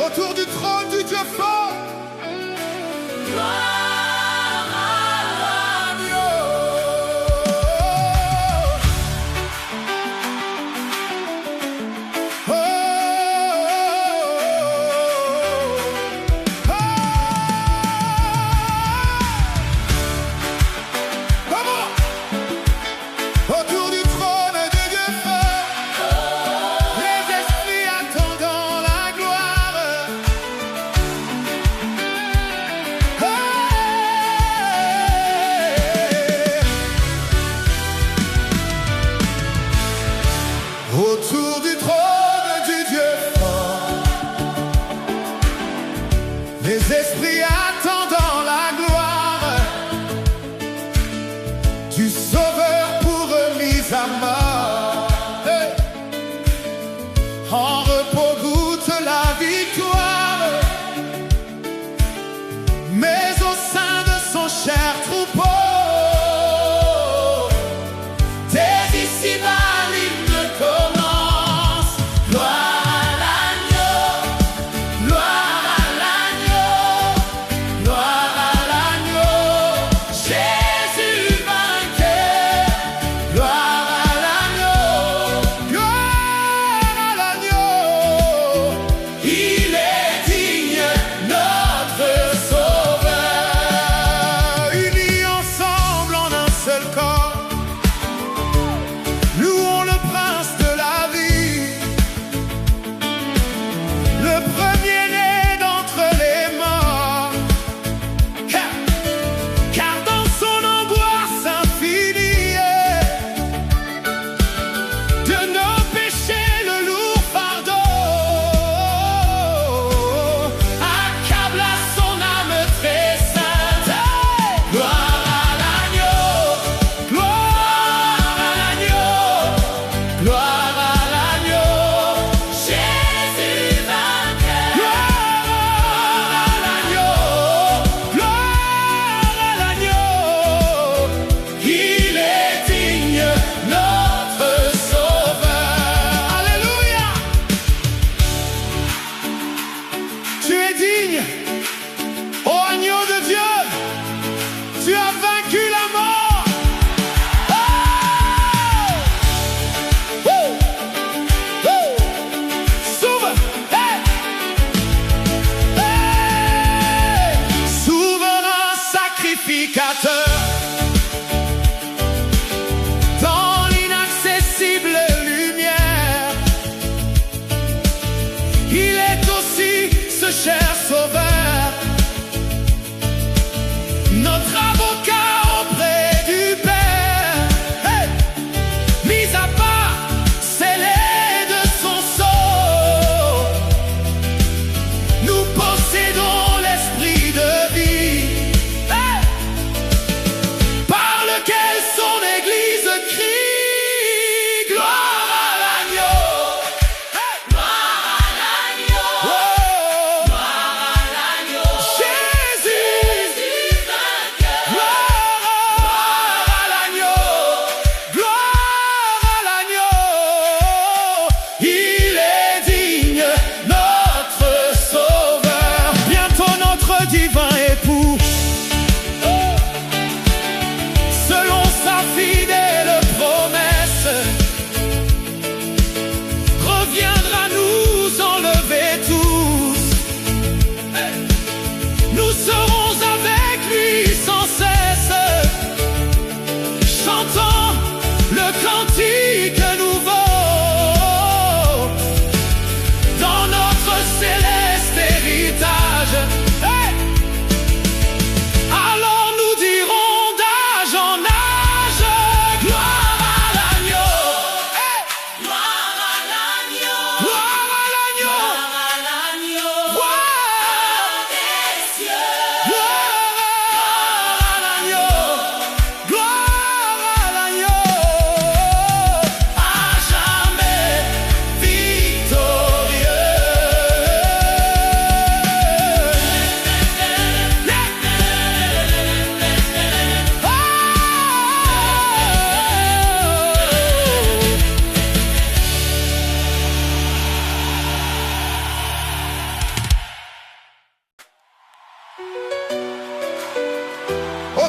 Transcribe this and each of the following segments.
autour du trône du Dieu fort. Autour du trône de Dieu fort, les esprits attendant la gloire. Autour du trône du Dieu fort, les esprits attendant la gloire du Sauveur pour remise à mort. En repos goûte la victoire, mais au sein de son cher troupeau, des ici-bas l'hymne commence.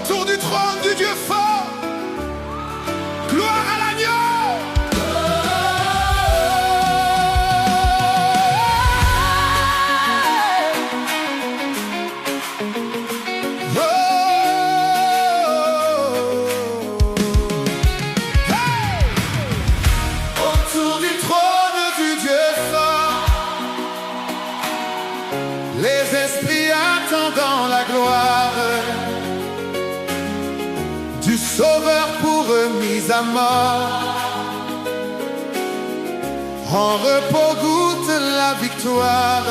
autour du trône du Dieu fort. Gloire à l'agneau. Autour du trône du Dieu fort, les esprits attendant la gloire du Sauveur pour eux mis à mort. En repos goûte la victoire,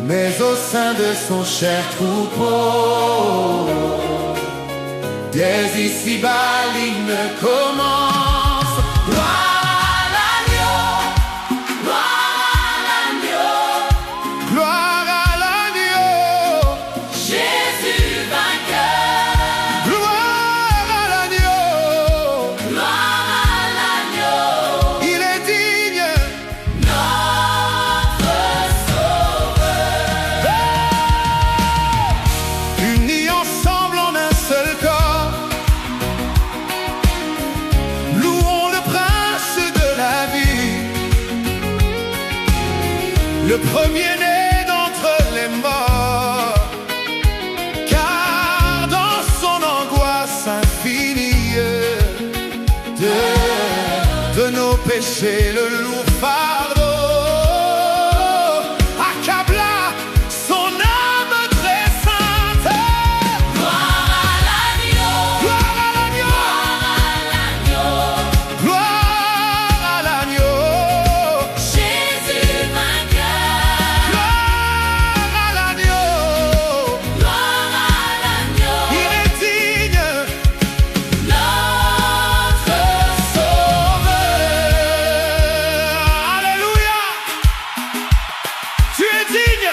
mais au sein de son cher troupeau, dès ici-bas l'hymne commence. Gloire à l'agneau, gloire à l'agneau, gloire à l'agneau, Jésus vainqueur, gloire à l'agneau, gloire à l'agneau, il est digne, notre sauveur. unis ensemble en un seul corps, louons le prince de la vie, le premier-né d'entre les morts, car dans son angoisse infinie de nos péchés le lourd fardeau accabla son âme très sainte. Gloire à l'agneau, Gloire à l'agneau, gloire à l'agneau, gloire à l'agneau, Jésus vainqueur, gloire à l'agneau, gloire à l'agneau, il est digne, notre Sauveur. Alléluia, tu es digne,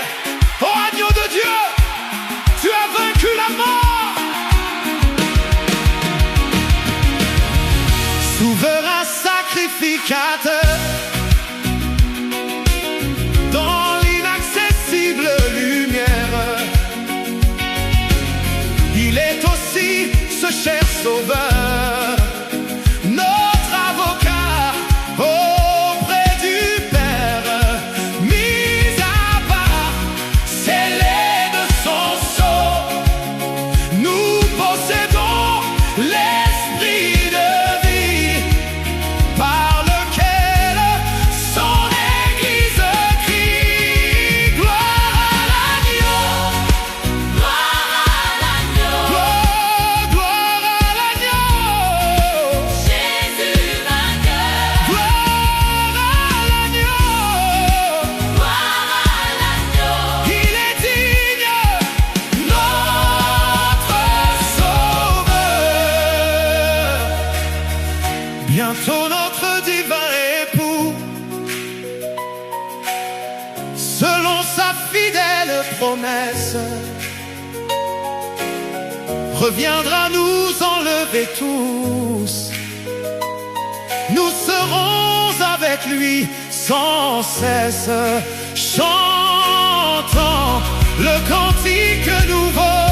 ô agneau de Dieu, tu as vaincu la mort. Souverain sacrificateur, dans l'inaccessible lumière, il est aussi ce cher Sauveur, notre avocat auprès du Père, mis à part, scellé de son sceau, nous possédons l'esprit de vie, par lequel son Église crie. Gloire à l'agneau, gloire à l'agneau, gloire à l'agneau, Jésus vainqueur, gloire à l'agneau, gloire à l'agneau, il est digne, notre Sauveur. Bientôt notre divin époux, selon sa fidèle promesse, reviendra nous enlever tous. Nous serons avec lui sans cesse, chantant le cantique nouveau.